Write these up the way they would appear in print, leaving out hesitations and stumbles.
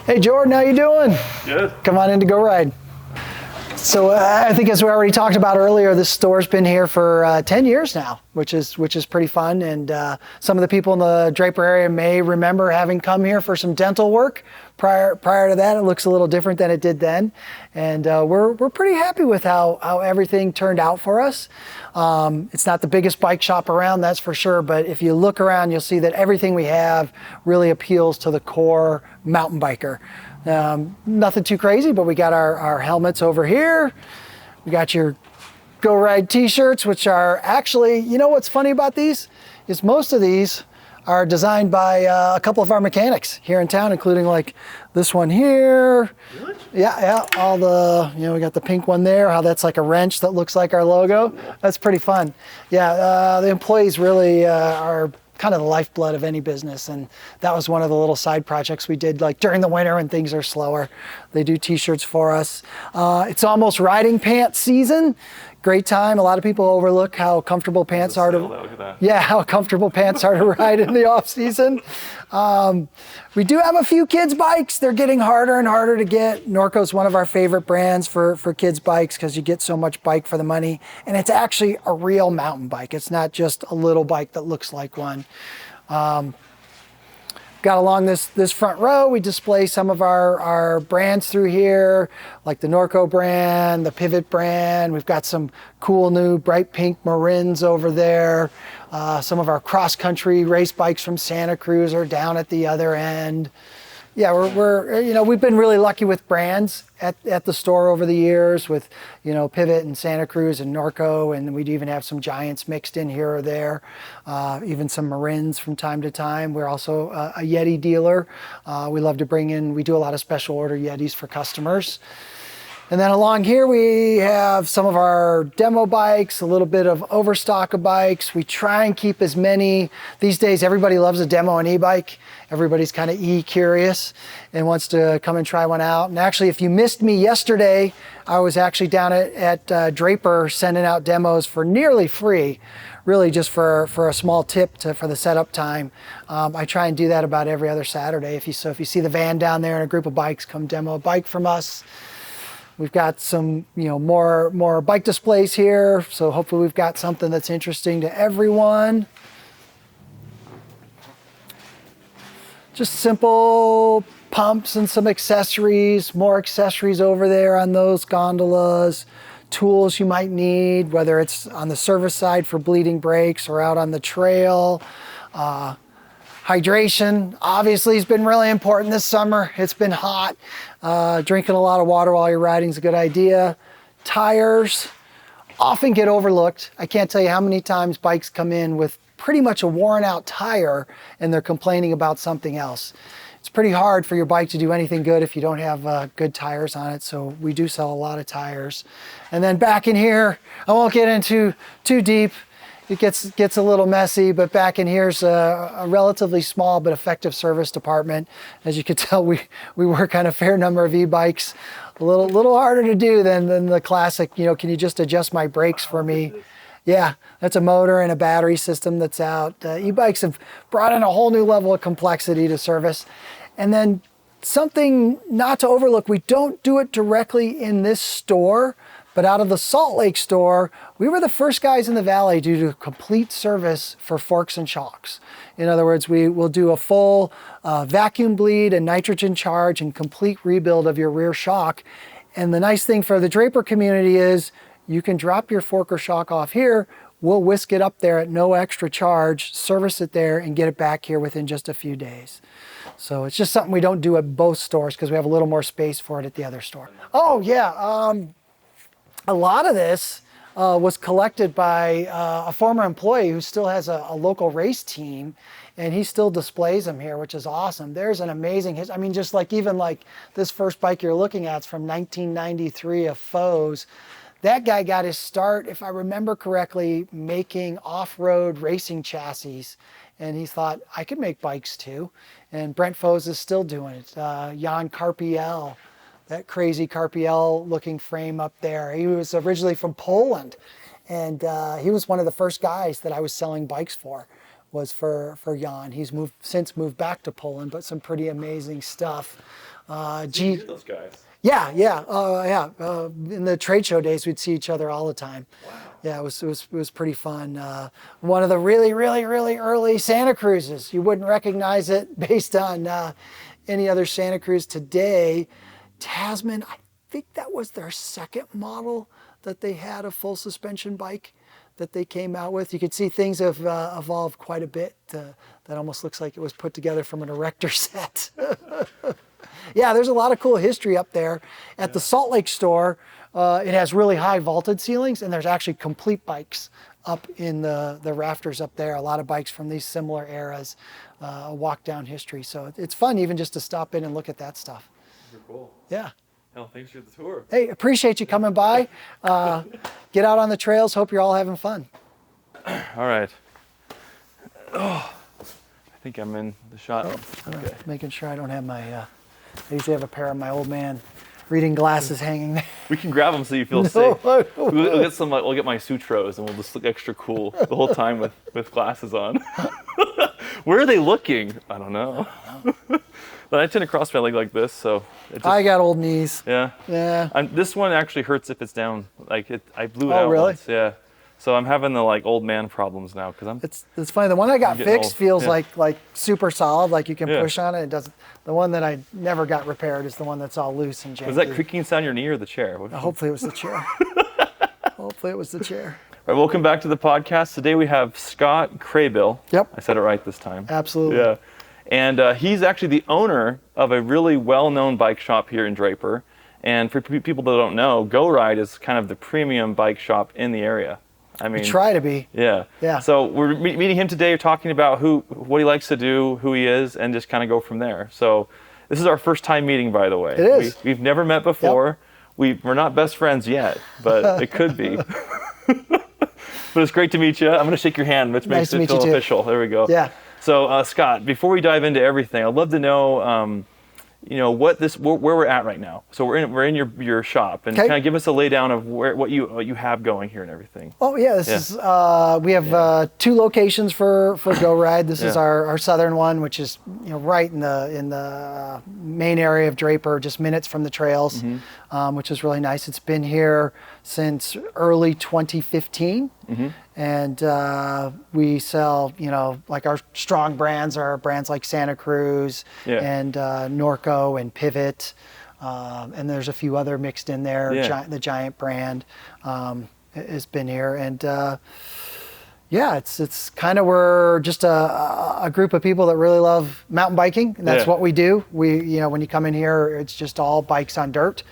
Hey Jordan, how you doing? Good. Come on in to go ride. So I think as we already talked about earlier, this store's been here for 10 years now, which is pretty fun. And some of the people in the Draper area may remember having come here for some dental work. Prior to that, it looks a little different than it did then. And we're pretty happy with how everything turned out for us. It's not the biggest bike shop around, that's for sure. But if you look around, you'll see that everything we have really appeals to the core mountain biker. Nothing too crazy, but we got our helmets over here. We got your Go Ride t-shirts, which are actually, you know what's funny about these? Is most of these are designed by a couple of our mechanics here in town, including like this one here. Really? Yeah, all the, we got the pink one there, how that's like a wrench that looks like our logo. That's pretty fun. Yeah, the employees really are kind of the lifeblood of any business, and that was one of the little side projects we did like during the winter when things are slower. They do t-shirts for us. It's almost riding pants season. Great time. A lot of people overlook how comfortable pants are how comfortable pants are to ride in the off season. We do have a few kids bikes. They're getting harder and harder to get. Norco's one of our favorite brands for kids bikes because you get so much bike for the money, and it's actually a real mountain bike. It's not just a little bike that looks like one. Got along this front row, we display some of our brands through here, like the Norco brand, the Pivot brand. We've got some cool new bright pink Marins over there. Some of our cross-country race bikes from Santa Cruz are down at the other end. Yeah, we've been really lucky with brands at the store over the years with, Pivot and Santa Cruz and Norco, and we'd even have some Giants mixed in here or there, even some Marins from time to time. We're also a Yeti dealer. We love to we do a lot of special order Yetis for customers. And then along here we have some of our demo bikes, a little bit of overstock of bikes. We try and keep as many. These days everybody loves a demo and e-bike. Everybody's kind of e-curious and wants to come and try one out. And actually, if you missed me yesterday, I was actually down at Draper sending out demos for nearly free, really just for a small tip for the setup time. I try and do that about every other Saturday. If you see the van down there and a group of bikes, come demo a bike from us. We've got some, more bike displays here, so hopefully we've got something that's interesting to everyone. Just simple pumps and some accessories, more accessories over there on those gondolas, tools you might need, whether it's on the service side for bleeding brakes or out on the trail. Hydration, obviously, has been really important this summer. It's been hot. Drinking a lot of water while you're riding is a good idea. Tires often get overlooked. I can't tell you how many times bikes come in with pretty much a worn out tire and they're complaining about something else. It's pretty hard for your bike to do anything good if you don't have good tires on it, so we do sell a lot of tires. And then back in here, I won't get into too deep. It gets a little messy, but back in here's a relatively small but effective service department. As you can tell, we work on a fair number of e-bikes. A little harder to do than the classic, can you just adjust my brakes for me? Yeah, that's a motor and a battery system that's out. E-bikes have brought in a whole new level of complexity to service. And then something not to overlook, we don't do it directly in this store, but out of the Salt Lake store, we were the first guys in the valley to do complete service for forks and shocks. In other words, we will do a full vacuum bleed and nitrogen charge and complete rebuild of your rear shock. And the nice thing for the Draper community is you can drop your fork or shock off here. We'll whisk it up there at no extra charge, service it there, and get it back here within just a few days. So it's just something we don't do at both stores because we have a little more space for it at the other store. Oh yeah, a lot of this was collected by a former employee who still has a local race team, and he still displays them here, which is awesome. There's an amazing history. I mean, just like even like this first bike you're looking at is from 1993, a Foes. That guy got his start, if I remember correctly, making off-road racing chassis. And he thought, I could make bikes too. And Brent Foes is still doing it. Jan Carpiel, that crazy Carpiel looking frame up there. He was originally from Poland. And he was one of the first guys that I was selling bikes for was for Jan. He's since moved back to Poland, but some pretty amazing stuff. Those guys. Yeah. In the trade show days, we'd see each other all the time. Wow. Yeah, it was pretty fun. One of the really early Santa Cruzes. You wouldn't recognize it based on any other Santa Cruz today. Tasman, I think that was their second model that they had, a full suspension bike that they came out with. You could see things have evolved quite a bit. That almost looks like it was put together from an erector set. Yeah, there's a lot of cool history up there. At the Salt Lake store, it has really high vaulted ceilings, and there's actually complete bikes up in the rafters up there. A lot of bikes from these similar eras, walk down history. So it's fun even just to stop in and look at that stuff. Super cool. Yeah. Hell, thanks for the tour. Hey, appreciate you coming by. Get out on the trails. Hope you're all having fun. All right. Oh, I think I'm in the shot. Okay. Making sure I don't have my, I usually have a pair of my old man reading glasses hanging there. We can grab them so you feel safe. We'll get some. We'll get my Sutros, and we'll just look extra cool the whole time with glasses on. Where are they looking? I don't know. But I tend to cross my leg like this, so. I got old knees. Yeah. Yeah. This one actually hurts if it's down. Like I blew it out really? once. Yeah. So I'm having the old man problems now because I'm. It's funny. The one I got fixed old. feels like super solid. Like you can Yeah. push on it. It doesn't. The one that I never got repaired is the one that's all loose and janky. Was that creaking sound your knee or the chair? Hopefully it was the chair. Hopefully it was the chair. All right, welcome back to the podcast. Today we have Scott Crabill. Yep. I said it right this time. Absolutely. Yeah. And he's actually the owner of a really well-known bike shop here in Draper. And for people that don't know, Go Ride is kind of the premium bike shop in the area. I mean, Try to be. Yeah. Yeah. So we're meeting him today, talking about what he likes to do, who he is, and just kind of go from there. So this is our first time meeting, by the way. It is. We've never met before. Yep. We're not best friends yet, but it could be. But it's great to meet you. I'm going to shake your hand, which makes it feel official. There we go. Yeah. So Scott, before we dive into everything, I'd love to know, where we're at right now. So we're in your shop, and kind of give us a laydown of what you have going here and everything. Oh yeah, this is we have 2 locations for Go Ride. This is our southern one, which is right in the main area of Draper, just minutes from the trails, which is really nice. It's been here since early 2015. And we sell, like our strong brands are brands like Santa Cruz and Norco and Pivot. And there's a few other mixed in there. The Giant brand has been here. And it's kind of, we're just a group of people that really love mountain biking. And that's what we do. We, when you come in here, it's just all bikes on dirt.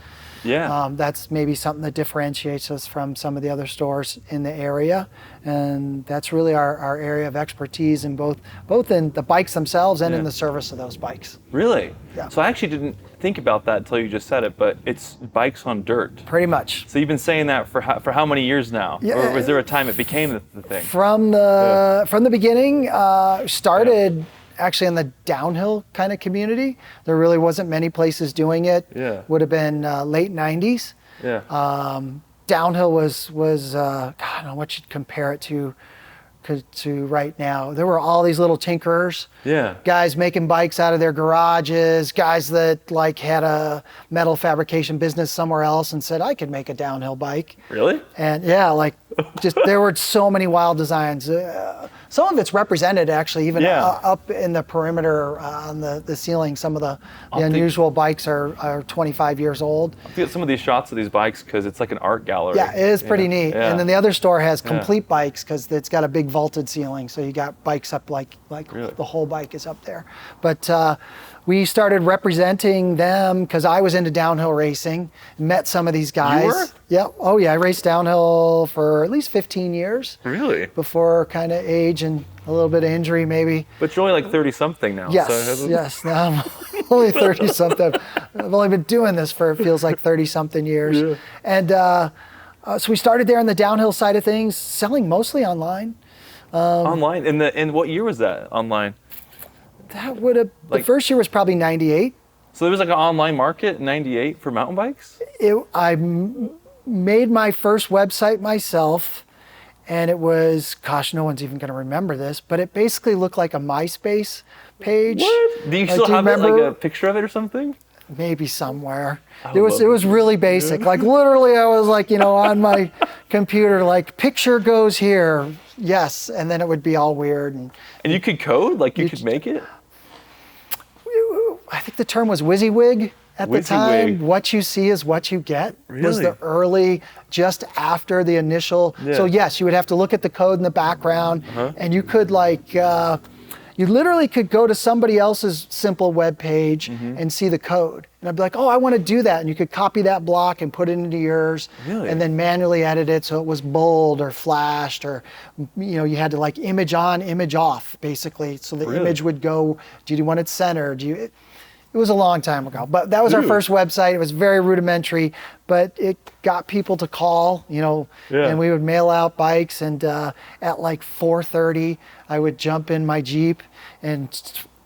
Yeah. That's maybe something that differentiates us from some of the other stores in the area. And that's really our area of expertise in both in the bikes themselves and in the service of those bikes. Really? Yeah. So I actually didn't think about that until you just said it, but it's bikes on dirt. Pretty much. So you've been saying that for how many years now? Yeah. Or was there a time it became the thing? From the beginning, started actually in the downhill kind of community. There really wasn't many places doing it. Yeah. Would have been late 90s. Yeah. Downhill was God, I don't know what you'd compare it to right now. There were all these little tinkerers. Yeah. Guys making bikes out of their garages, guys that had a metal fabrication business somewhere else and said, I could make a downhill bike. Really? And just there were so many wild designs. Some of it's represented actually, even up in the perimeter on the ceiling. Some of the unusual bikes are 25 years old. I get some of these shots of these bikes because it's like an art gallery. Yeah, it is pretty neat. Yeah. And then the other store has complete bikes because it's got a big vaulted ceiling. So you got bikes up like really? The whole bike is up there. But we started representing them because I was into downhill racing, met some of these guys. You were? Yeah. Oh yeah, I raced downhill for at least 15 years. Really? Before kind of age and a little bit of injury maybe. But you're only like 30 something now. Yes, so yes. Now I'm only 30 something. I've only been doing this for, it feels like 30 something years. Yeah. And so we started there on the downhill side of things, selling mostly online. Online? And what year was that online? That would have, the first year was probably 98. So there was like an online market in 98 for mountain bikes? I made my first website myself, and it was, gosh, no one's even going to remember this, but it basically looked like a MySpace page. What? Do you still have it, like a picture of it or something? Maybe somewhere. I It would was love really basic. Like literally I was like, on my computer, like picture goes here. Yes. And then it would be all weird. And you could code? Like you could make it? I think the term was WYSIWYG at the time. WYSIWYG. What you see is what you get. Was Really? the early, just after the initial. Yeah. So yes, you would have to look at the code in the background, and you could like, you literally could go to somebody else's simple web page and see the code. And I'd be like, oh, I want to do that. And you could copy that block and put it into yours, Really? and then manually edit it so it was bold or flashed, or you had to like image on, image off, basically. So the Really? image would go, do you want it centered? It was a long time ago, but that was our first website. It was very rudimentary, but it got people to call, and we would mail out bikes. And at like 4:30, I would jump in my Jeep and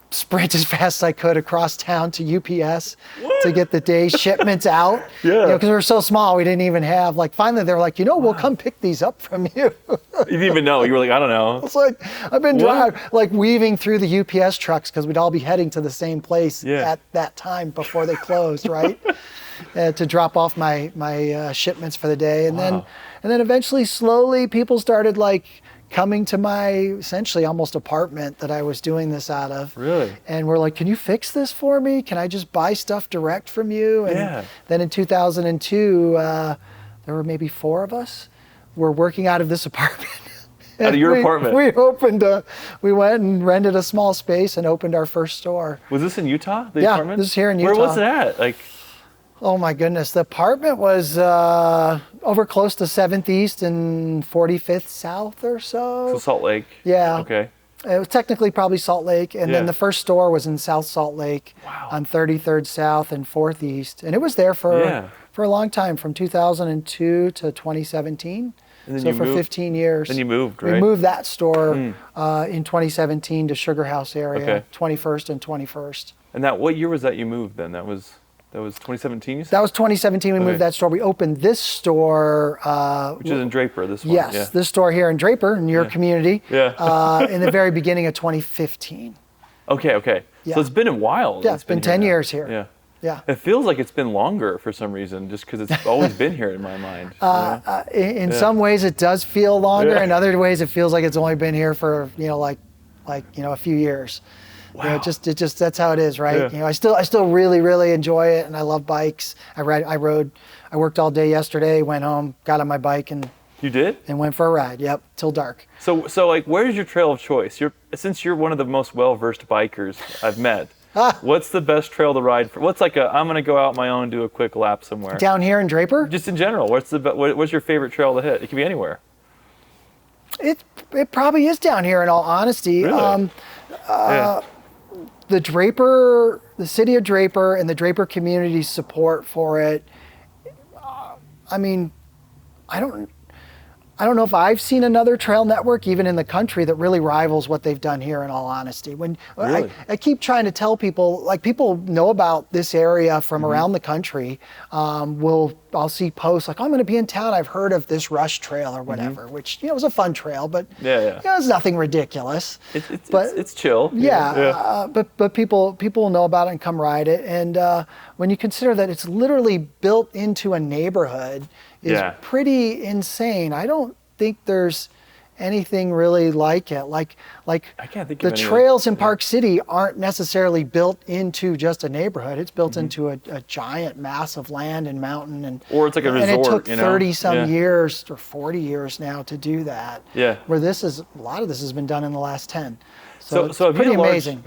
sprint as fast as I could across town to UPS to get the day's shipments out. Yeah. Because we were so small, we didn't even have, finally they were like, we'll come pick these up from you. You didn't even know. You were like, I don't know. It's like, I've been driving, weaving through the UPS trucks because we'd all be heading to the same place at that time before they closed, right? To drop off my shipments for the day. And then eventually, slowly, people started coming to my essentially almost apartment that I was doing this out of. Really? And we're like, can you fix this for me? Can I just buy stuff direct from you? And then in 2002, there were maybe 4 of us. We're working out of this apartment. Out of your apartment? We went and rented a small space and opened our first store. Was this in Utah, the Yeah, apartment? this is here in Utah. Where was it at? Oh my goodness, the apartment was over close to 7th East and 45th South or so. So Salt Lake. Yeah. Okay. It was technically probably Salt Lake, and then Yeah. the first store was in South Salt Lake on 33rd South and 4th East, and it was there for a long time, from 2002 to 2017. And then So you for moved- 15 years. Then you moved, right? We moved that store in 2017 to Sugar House area, Okay. 21st and 21st. And what year was that you moved then? That was 2017, you said? That was 2017. We Okay. moved that store. We opened this store. Which is in Draper, this one. Yes, Yeah. this store here in Draper, in your community. Yeah. In the very beginning of 2015. Okay. Yeah. So it's been a while. Yeah, it's been 10 here now. years here. Yeah. Yeah. It feels like it's been longer for some reason, just because it's always been here in my mind. In some ways, it does feel longer. Yeah. In other ways, it feels like it's only been here for a few years. Wow. It just that's how it is, right? Yeah. I still really enjoy it, and I love bikes. I worked all day yesterday, went home, got on my bike, and You did? went for a ride. Yep, till dark. So where's your trail of choice? Since you're one of the most well-versed bikers I've met, what's the best trail to ride for? What's I'm gonna go out my own and do a quick lap somewhere? Down here in Draper, Just in general, what's your favorite trail to hit? It can be anywhere. it probably is down here. In all honesty, Really? Yeah. the city of Draper and the Draper community's support for it. I mean, I don't know if I've seen another trail network, even in the country, that really rivals what they've done here, in all honesty. Really? I keep trying to tell people, people know about this area from around the country. I'll see posts like, I'm going to be in town, I've heard of this Rush Trail or whatever, which, was a fun trail, but Yeah. it's nothing ridiculous. It's chill. But people know about it and come ride it. And when you consider that it's literally built into a neighborhood, is pretty insane. I don't think there's anything really like it. I can't think the of any. trails in Park City aren't necessarily built into just a neighborhood. It's built into a giant mass of land and mountain, Or it's like a resort, and it took you know? 30 some Yeah. years or 40 years now to do that. Yeah. Where a lot of this has been done in the last 10. So it's have pretty you had amazing.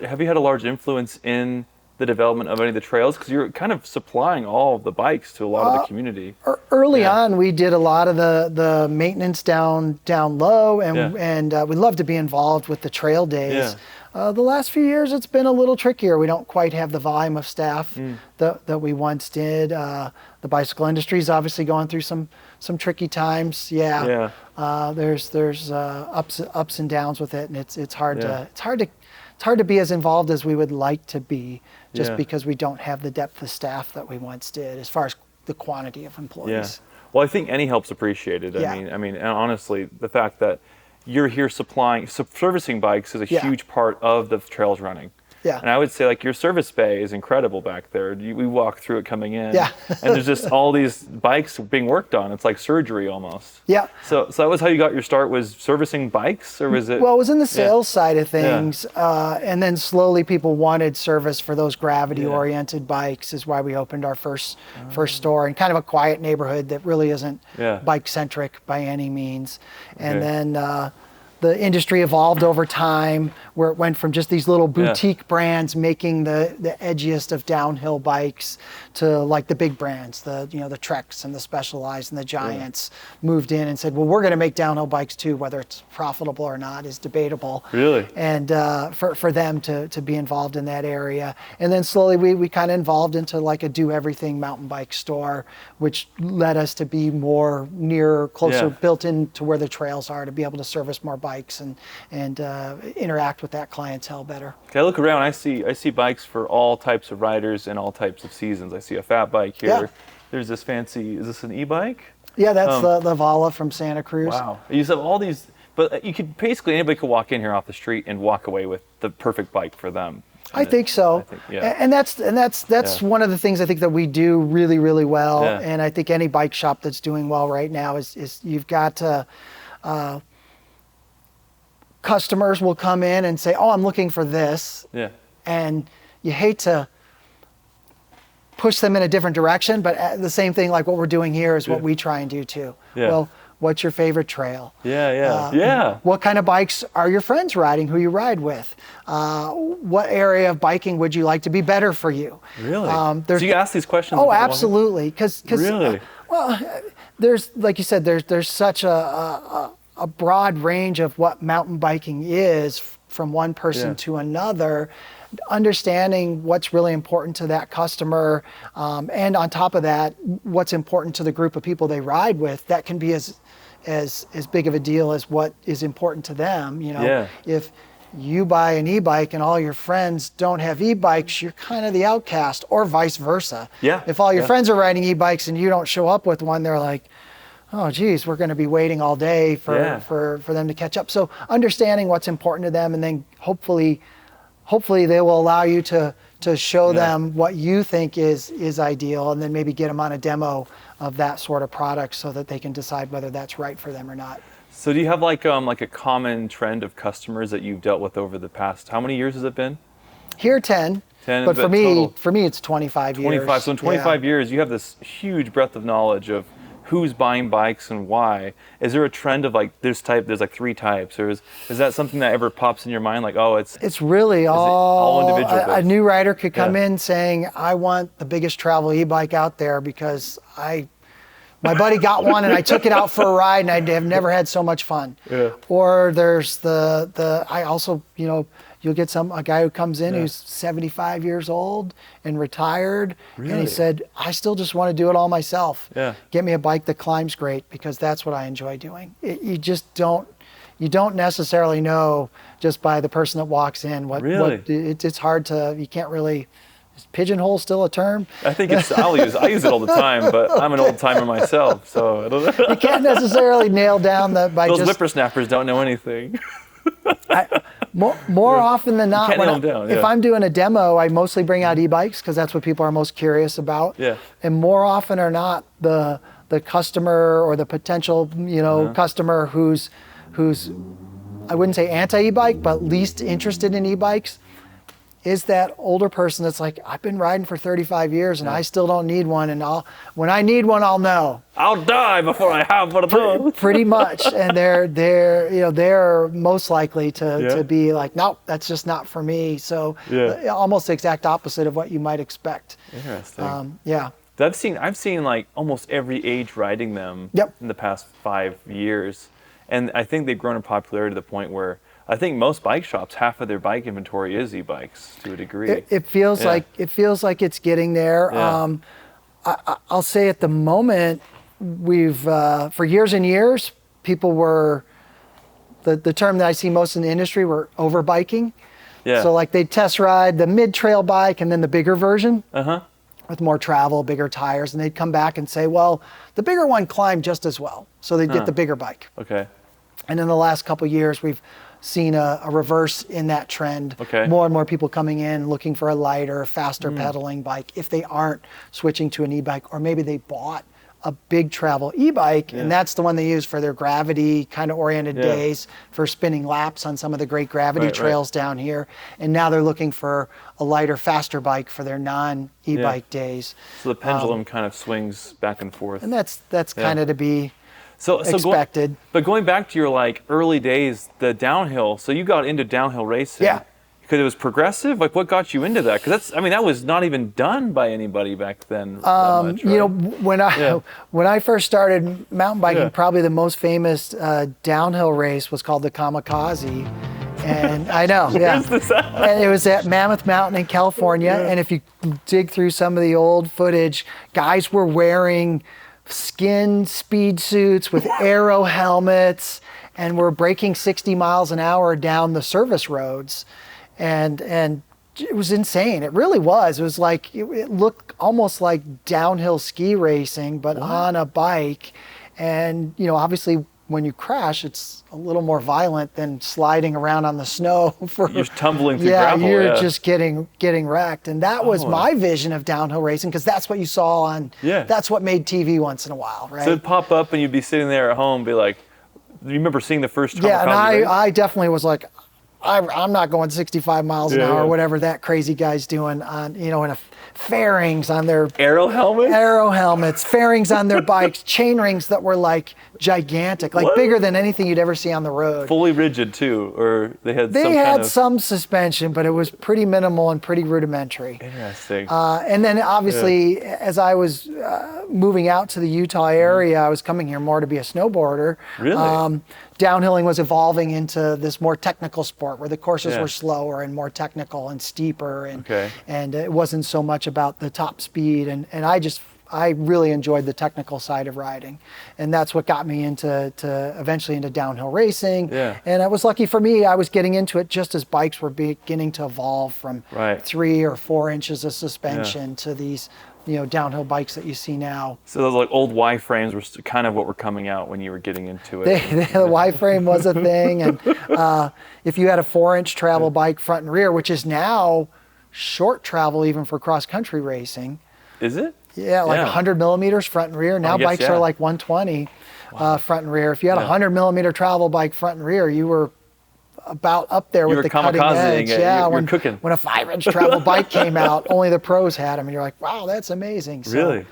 have you had a large influence in the development of any of the trails? Because you're kind of supplying all of the bikes to a lot of the community. Early on, we did a lot of the maintenance down low, and we'd love to be involved with the trail days. The last few years, it's been a little trickier. We don't quite have the volume of staff that we once did. The bicycle industry's obviously going through some tricky times. There's ups and downs with it, and it's hard to be as involved as we would like to be, just because we don't have the depth of staff that we once did, as far as the quantity of employees. Well, I think any help's appreciated. Yeah. I mean, and honestly, the fact that you're here servicing bikes is a Yeah. huge part of the trails running. Yeah. And I would say like your service bay is incredible back there. We walk through it coming in. Yeah. And there's just all these bikes being worked on. It's like surgery almost. Yeah. So that was how you got your start, was servicing bikes, or was it? Well, it was in the sales side of things, and then slowly people wanted service for those gravity-oriented bikes. Is why we opened our first store in kind of a quiet neighborhood that really isn't bike-centric by any means. And then the industry evolved over time, where it went from just these little boutique brands making the edgiest of downhill bikes to like the big brands, the Treks and the Specialized and the Giants moved in and said, well, we're going to make downhill bikes too. Whether it's profitable or not is debatable. Really? And for them to be involved in that area. And then slowly we kind of evolved into like a do-everything mountain bike store, which led us to be more closer built into where the trails are, to be able to service more bikes and interact with that clientele better. Okay, I look around, I see bikes for all types of riders and all types of seasons. I see a fat bike here. Yeah. There's this fancy, is this an e-bike? Yeah, that's the Vala from Santa Cruz. Wow. You have all these, but you could basically, anybody could walk in here off the street and walk away with the perfect bike for them. I think so. And that's one of the things I think that we do really, really well. Yeah. And I think any bike shop that's doing well right now is you've got to, customers will come in and say, oh, I'm looking for this. Yeah. And you hate to push them in a different direction, but the same thing like what we're doing here is what we try and do too. Yeah. Well, what's your favorite trail? Yeah. What kind of bikes are your friends riding who you ride with? What area of biking would you like to be better for you? Really? So you ask these questions? Oh, absolutely. Really? There's, like you said, there's such a broad range of what mountain biking is from one person to another. Understanding what's really important to that customer, and on top of that, what's important to the group of people they ride with, that can be as big of a deal as what is important to them. You know, if you buy an e-bike and all your friends don't have e-bikes, you're kind of the outcast, or vice versa. Yeah. If all your friends are riding e-bikes and you don't show up with one, they're like, oh, geez, we're going to be waiting all day for them to catch up. So understanding what's important to them, and then hopefully they will allow you to show them what you think is ideal, and then maybe get them on a demo of that sort of product so that they can decide whether that's right for them or not. So do you have like a common trend of customers that you've dealt with over the past, how many years has it been? Here 10. 10, but for me it's 25 years. 25. So in 25 years, you have this huge breadth of knowledge of who's buying bikes and why. Is there a trend of like this type, there's like 3 types, or is that something that ever pops in your mind, like, oh, it's really all individual? A new rider could come in saying, I want the biggest travel e-bike out there because my buddy got one and I took it out for a ride and I have never had so much fun. Or there's I also, you'll get a guy who comes in who's 75 years old and retired, and he said, I still just want to do it all myself. Get me a bike that climbs great, because that's what I enjoy doing. You don't necessarily know just by the person that walks in what it's hard to, you can't really. Is pigeonhole still a term? I think I use it all the time, but I'm an old timer myself, so I don't know. You can't necessarily nail down those whippersnappers don't know anything. More often than not, if I'm doing a demo, I mostly bring out e-bikes because that's what people are most curious about. And more often or not, the customer or the potential customer who's I wouldn't say anti-e-bike, but least interested in e-bikes, is that older person that's like, I've been riding for 35 years and I still don't need one, and when I need one, I'll know. I'll die before I have one of those. Pretty much, and they're most likely to be like, nope, that's just not for me. So almost the exact opposite of what you might expect. Interesting. I've seen like almost every age riding them in the past 5 years, and I think they've grown in popularity to the point where I think most bike shops, half of their bike inventory is e-bikes to a degree. It feels like it's getting there. I'll say at the moment, we've for years and years, people were the term that I see most in the industry were over biking. So like they'd test ride the mid trail bike and then the bigger version. with more travel, bigger tires, and they'd come back and say, well, the bigger one climbed just as well. So they'd get the bigger bike. Okay. And in the last couple of years, we've seen a reverse in that trend. Okay. More and more people coming in looking for a lighter, faster pedaling bike if they aren't switching to an e-bike, or maybe they bought a big travel e-bike, and that's the one they use for their gravity kind of oriented days, for spinning laps on some of the great gravity trails down here. And now they're looking for a lighter, faster bike for their non-e-bike days. So the pendulum kind of swings back and forth. And that's kind of to be so expected. But going back to your like early days, the downhill, so you got into downhill racing. Yeah. Because it was progressive? Like, what got you into that? Because that was not even done by anybody back then. That much, right? You know, when I first started mountain biking, probably the most famous downhill race was called the Kamikaze. And I know, Where's this at? And it was at Mammoth Mountain in California. And if you dig through some of the old footage, guys were wearing skin speed suits with aero helmets, and were braking 60 miles an hour down the service roads. And it was insane. It really was. It was like, it looked almost like downhill ski racing, but on a bike. And, you know, obviously when you crash, it's a little more violent than sliding around on the snow. You're tumbling through gravel. You're just getting wrecked. And that was my vision of downhill racing, because that's what you saw on, that's what made TV once in a while, right? So it'd pop up and you'd be sitting there at home, be like, do you remember seeing the first time? Yeah, and I definitely was like, I'm not going 65 miles an hour, whatever that crazy guy's doing on, you know, in a fairings on their aero helmets, fairings on their bikes, chain rings that were like gigantic, like bigger than anything you'd ever see on the road. Fully rigid too, or they had some suspension, but it was pretty minimal and pretty rudimentary. Interesting. And then obviously, as I was moving out to the Utah area, I was coming here more to be a snowboarder. Really? Downhilling was evolving into this more technical sport where the courses were slower and more technical and steeper, and it wasn't so much about the top speed. And I really enjoyed the technical side of riding, and that's what got me eventually into downhill racing. Yeah. And it was lucky for me, I was getting into it just as bikes were beginning to evolve from 3 or 4 inches of suspension to these, you know, downhill bikes that you see now. So those like old Y frames were kind of what were coming out when you were getting into it. The Y frame was a thing, and if you had a 4-inch travel bike front and rear, which is now short travel even for cross country racing. Is it? Yeah, like 100 millimeters front and rear. Now bikes are like 120 front and rear. If you had a 100 millimeter travel bike front and rear, you were about up there with the cutting edge. You're cooking. When a 5-inch travel bike came out, only the pros had them, and you're like, wow, that's amazing. So really?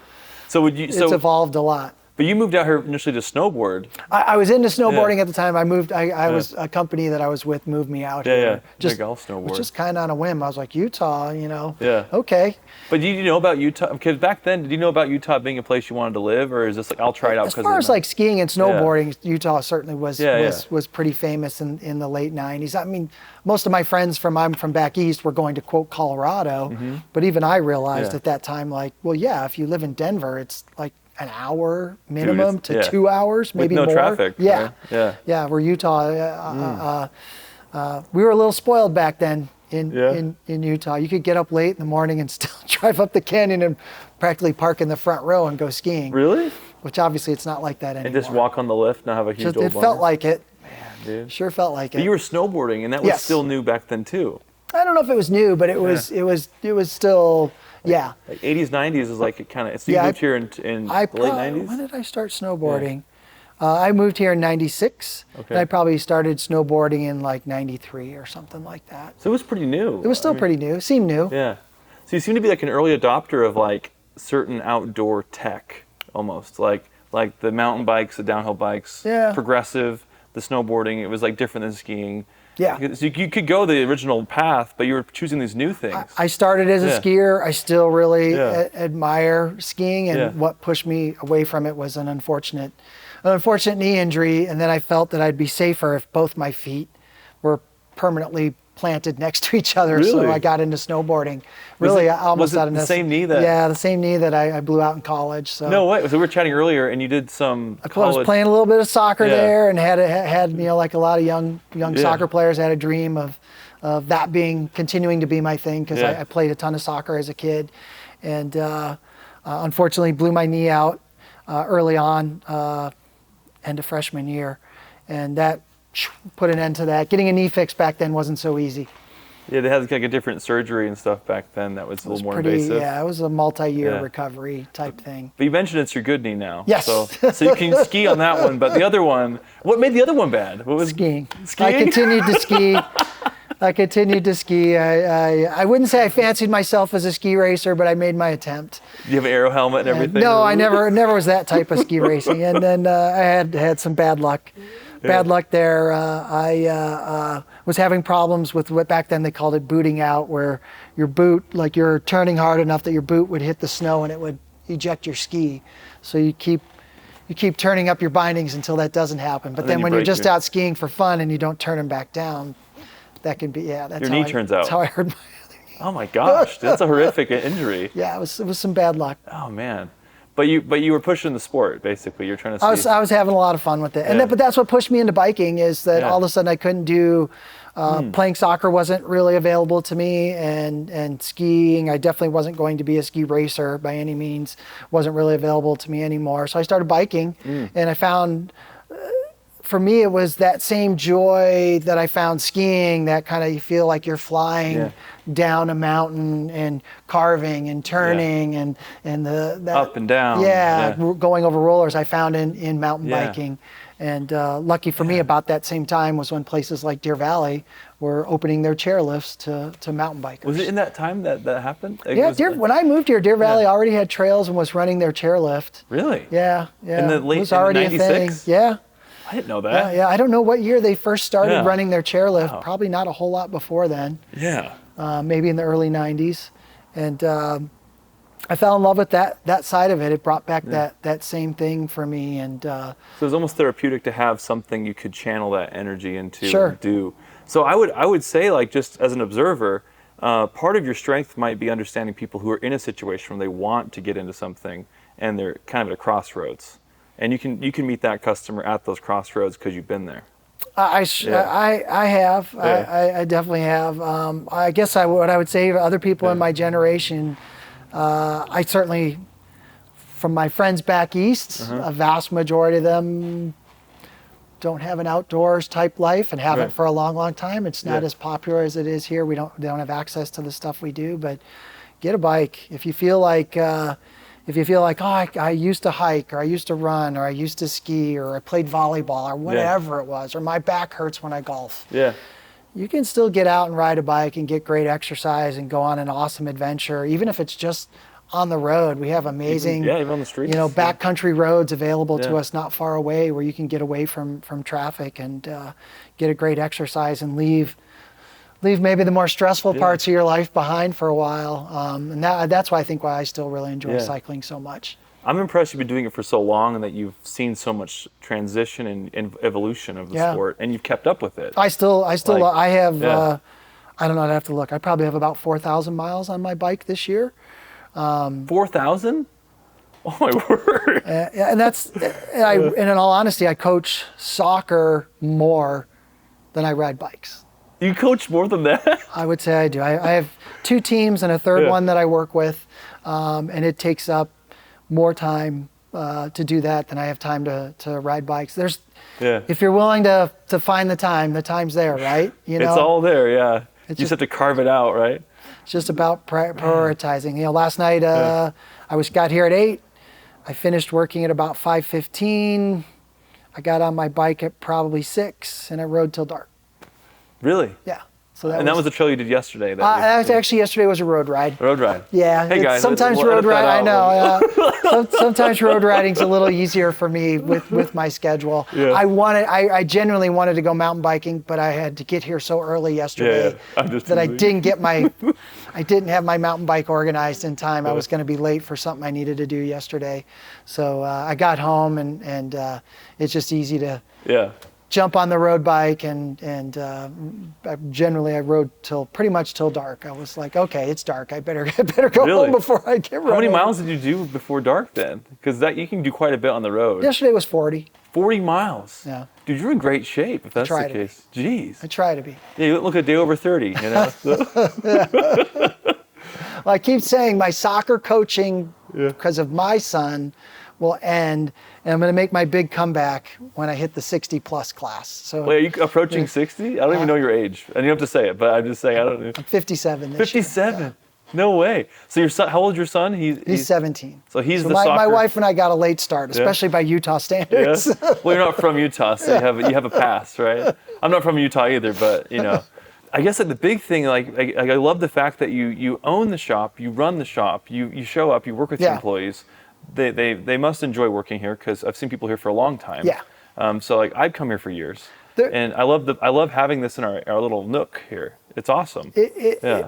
So it's evolved a lot. But you moved out here initially to snowboard. I was into snowboarding at the time. I moved. I was a company that I was with moved me out here. Just golf snowboard. It was just kind of on a whim. I was like, Utah, you know. Yeah. Okay. But did you know about Utah? Because back then, did you know about Utah being a place you wanted to live, or is this like I'll try it out? As far as like skiing and snowboarding, Utah certainly was pretty famous in the late '90s. I mean, most of my friends I'm from back east were going to quote Colorado, but even I realized at that time, like, well, if you live in Denver, it's like an hour minimum to 2 hours, maybe with no more. Traffic. Yeah. Right? Yeah. We're Utah. We were a little spoiled back then in Utah. You could get up late in the morning and still drive up the canyon and practically park in the front row and go skiing. Really? Which obviously it's not like that anymore. And just walk on the lift, not have a huge old It felt like it. Man, dude. Sure felt like it. But you were snowboarding, and that was still new back then too. I don't know if it was new, but it was still. Yeah. Like 80s, 90s is like it kind of. So you moved here in the late 90s? When did I start snowboarding? I moved here in 96. Okay. And I probably started snowboarding in like 93 or something like that. So it was pretty new. It was still pretty new. It seemed new. Yeah. So you seem to be like an early adopter of like certain outdoor tech almost. Like the mountain bikes, the downhill bikes, progressive, the snowboarding. It was like different than skiing. Yeah. So you could go the original path, but you were choosing these new things. I started as a skier. I still really admire skiing, and what pushed me away from it was an unfortunate knee injury, and then I felt that I'd be safer if both my feet were permanently planted next to each other. Really? So I got into snowboarding. Really, almost out of the same knee that? Yeah, the same knee that I blew out in college. So. No way. So we were chatting earlier, and you did some college. I was playing a little bit of soccer there, and had like a lot of young soccer players, had a dream of that continuing to be my thing, because I played a ton of soccer as a kid, and unfortunately blew my knee out early on, end of freshman year, and that put an end to that. Getting a knee fixed back then wasn't so easy. Yeah, they had like a different surgery and stuff back then that was a little more invasive. Yeah, it was a multi-year recovery type thing. But you mentioned it's your good knee now. Yes. So you can ski on that one, but the other one, what made the other one bad? What was skiing? Skiing? I continued to ski. I wouldn't say I fancied myself as a ski racer, but I made my attempt. Do you have an aero helmet and everything? No, I never was that type of ski racing. And then I had some bad luck. Bad luck there. I was having problems with what back then they called it booting out, where your boot, like you're turning hard enough that your boot would hit the snow and it would eject your ski. So you keep turning up your bindings until that doesn't happen. But then when you're just out skiing for fun and you don't turn them back down, that can be, that's your knee turns out. That's how I hurt my other knee. Oh my gosh, that's a horrific injury. Yeah, it was some bad luck. Oh man. But you were pushing the sport, basically. You're trying to see. I was having a lot of fun with it. And but that's what pushed me into biking, is that all of a sudden I couldn't do, playing soccer wasn't really available to me, and skiing, I definitely wasn't going to be a ski racer by any means, wasn't really available to me anymore. So I started biking, and I found, for me, it was that same joy that I found skiing, that kind of, you feel like you're flying down a mountain and carving and turning and that up and down. Going over rollers, I found in mountain biking. And lucky for me, about that same time was when places like Deer Valley were opening their chairlifts to mountain bikers. Was it in that time that happened? When I moved here, Deer Valley already had trails and was running their chairlift. Really? Yeah. In the late it was already a thing. Yeah. I didn't know that. Yeah. I don't know what year they first started running their chairlift. Wow. Probably not a whole lot before then. Yeah. Maybe in the early 90s. And I fell in love with that side of it. It brought back that same thing for me. And so it was almost therapeutic to have something you could channel that energy into and do. So I would say, like, just as an observer, part of your strength might be understanding people who are in a situation where they want to get into something and they're kind of at a crossroads. And you can meet that customer at those crossroads because you've been there. I have. Yeah. I definitely have. I guess what I would say to other people in my generation, I certainly, from my friends back east, a vast majority of them don't have an outdoors type life and haven't for a long, long time. It's not as popular as it is here. They don't have access to the stuff we do, but get a bike. If you feel like, I used to hike, or I used to run, or I used to ski, or I played volleyball, or whatever it was, or my back hurts when I golf. Yeah. You can still get out and ride a bike and get great exercise and go on an awesome adventure, even if it's just on the road. We have amazing, even on the streets, backcountry roads available to us not far away, where you can get away from traffic and get a great exercise and leave maybe the more stressful parts of your life behind for a while. And that's why I still really enjoy cycling so much. I'm impressed you've been doing it for so long and that you've seen so much transition and evolution of the sport, and you've kept up with it. I have, I don't know, I'd have to look. I probably have about 4,000 miles on my bike this year. 4,000? Oh my word. And in all honesty, I coach soccer more than I ride bikes. You coach more than that? I would say I do. I have 2 teams and a third one that I work with, and it takes up more time to do that than I have time to ride bikes. If you're willing to find the time's there, right? It's all there, yeah. You just have to carve it out, right? It's just about prioritizing. Last night I got here at 8. I finished working at about 5:15. I got on my bike at probably 6, and I rode till dark. Really? Yeah. So that was the trail you did yesterday. Yesterday was a road ride. Road ride. Yeah. Hey guys. Sometimes road ride. I know. Sometimes road riding's a little easier for me with my schedule. Yeah. I genuinely wanted to go mountain biking, but I had to get here so early yesterday that I didn't have my mountain bike organized in time. I was going to be late for something I needed to do yesterday. So I got home and it's just easy to jump on the road bike and I rode pretty much till dark. I was like, okay, it's dark. I better go home before I get running. How many miles did you do before dark then? Because you can do quite a bit on the road. Yesterday was 40. 40 miles. Yeah. Dude, you're in great shape if that's the case. Jeez. I try to be. Yeah, you look a day over 30, you know? Well, I keep saying my soccer coaching, because of my son, will end, and I'm going to make my big comeback when I hit the 60-plus class. So, wait, are you approaching 60? I don't even know your age. And you don't have to say it, but I'm just saying, I don't know. I'm 57 this year. 57? No way. So your son, how old is your son? He's 17. So he's the my, soccer. My wife and I got a late start, especially by Utah standards. Yeah? Well, you're not from Utah, so you have a pass, right? I'm not from Utah either, but you know, I guess like the big thing, I love the fact that you own the shop, you run the shop, you show up, you work with your employees. They must enjoy working here because I've seen people here for a long time. Yeah. So like I've come here for years, and I love having this in our little nook here. It's awesome.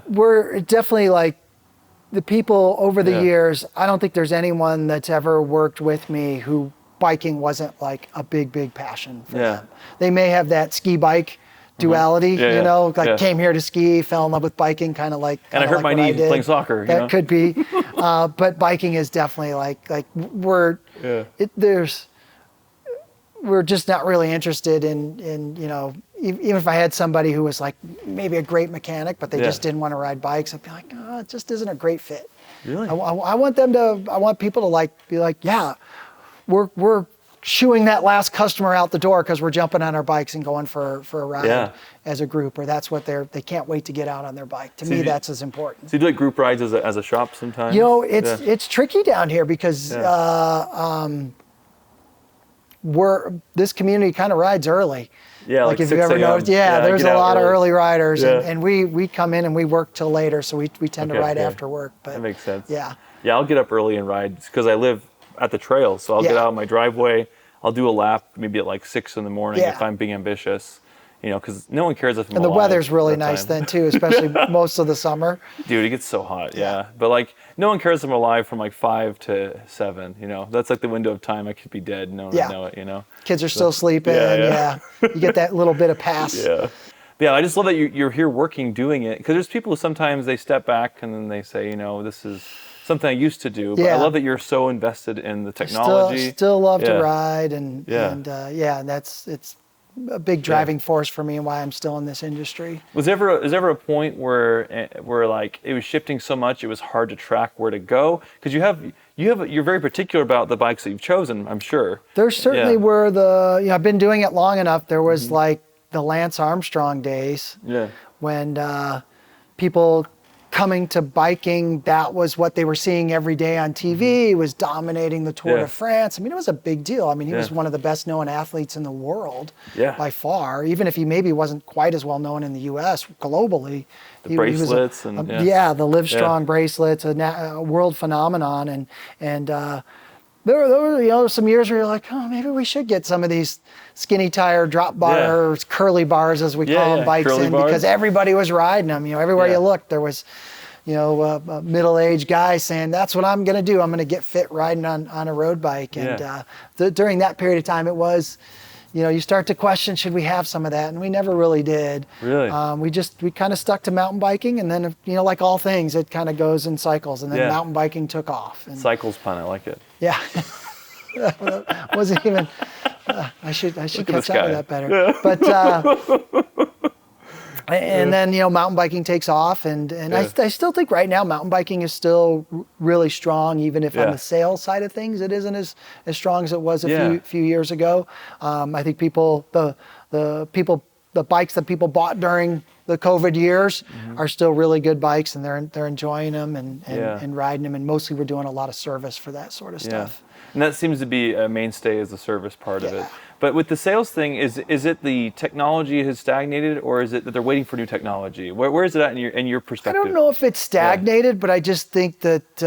We're definitely like the people over the years. I don't think there's anyone that's ever worked with me who biking wasn't like a big passion for them. They may have that ski bike duality, you know, like came here to ski, fell in love with biking, kind of like. And I hurt my knee playing soccer. That could be, but biking is definitely like we're just not really interested in you know, even if I had somebody who was like maybe a great mechanic, but they just didn't want to ride bikes, I'd be like, oh, it just isn't a great fit. Really? I want people to like be like, yeah, we're shooing that last customer out the door because we're jumping on our bikes and going for a ride as a group, or that's what they can't wait to get out on their bike. To me, that's as important. So you do like group rides as a shop sometimes? You know, it's tricky down here because this community kind of rides early. Yeah, like if you ever noticed, there's a lot of early riders, and we come in and we work till later, so we tend to ride after work. But that makes sense. Yeah, I'll get up early and ride because I live at the trail, so I'll get out of my driveway. I'll do a lap maybe at like 6 in the morning if I'm being ambitious. You know, because no one cares if I'm and alive. The weather's really nice then too, especially most of the summer. Dude, it gets so hot, But like, no one cares if I'm alive from like 5 to 7. You know, that's like the window of time I could be dead. No one would know it. You know, kids are still sleeping. You get that little bit of pass. Yeah. I just love that you're here working, doing it. Because there's people who sometimes they step back and then they say, you know, this is something I used to do. But I love that you're so invested in the technology. Still love to ride, and it's a big driving force for me and why I'm still in this industry. Was there ever a point where like it was shifting so much it was hard to track where to go? Because you're very particular about the bikes that you've chosen, I'm sure. There certainly were I've been doing it long enough. There was like the Lance Armstrong days when people coming to biking, that was what they were seeing every day on TV. He was dominating the Tour de France. I mean, it was a big deal. I mean, he was one of the best known athletes in the world by far, even if he maybe wasn't quite as well known in the US globally. The bracelets the Livestrong bracelets, a world phenomenon. And there were some years where you're like, oh, maybe we should get some of these skinny tire drop bars, curly bars as we call them, bikes in, because everybody was riding them. You know, everywhere you looked, there was, a middle-aged guy saying, that's what I'm going to do. I'm going to get fit riding on a road bike. And during that period of time, it was, you start to question, should we have some of that? And we never really did. Really? We kind of stuck to mountain biking, and then, like all things, it kind of goes in cycles. And then mountain biking took off. And cycles pun, I like it. Yeah. Wasn't even. I should catch up with that better. Yeah. But and then mountain biking takes off, and I still think right now mountain biking is still really strong, even if on the sales side of things it isn't as strong as it was a few years ago. I think the bikes that people bought during the COVID years are still really good bikes, and they're enjoying them and riding them, and mostly we're doing a lot of service for that sort of stuff. And that seems to be a mainstay as the service part of it. But with the sales thing, is it the technology has stagnated, or is it that they're waiting for new technology? Where is it at in your perspective? I don't know if it's stagnated, but I just think that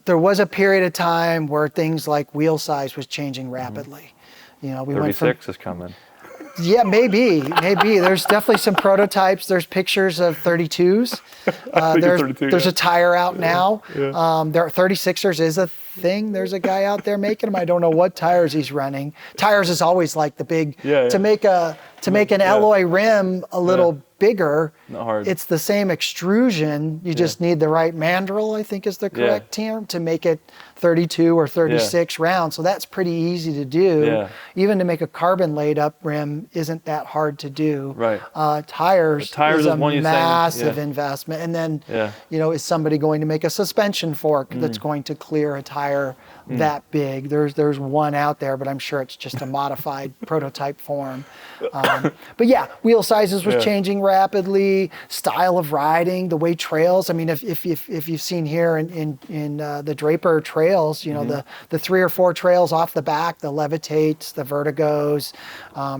there was a period of time where things like wheel size was changing rapidly. We 36 is coming. Yeah, maybe. There's definitely some prototypes. There's pictures of 32s. There's a tire out now. There are 36ers is a thing. There's a guy out there making them. I don't know what tires he's running. Tires is always like the big to make an alloy rim a little bigger. Not hard. It's the same extrusion. You just need the right mandrel, I think is the correct term, to make it 32 or 36 rounds. So that's pretty easy to do. Yeah. Even to make a carbon laid up rim isn't that hard to do. Right. Tires is a one you say, massive investment. And then, is somebody going to make a suspension fork that's going to clear a tire that big? There's one out there, but I'm sure it's just a modified prototype form. But yeah, wheel sizes was changing rapidly. Style of riding, the way trails. I mean, if you've seen here in the Draper trails, the 3 or 4 trails off the back, the Levitates, the Vertigos,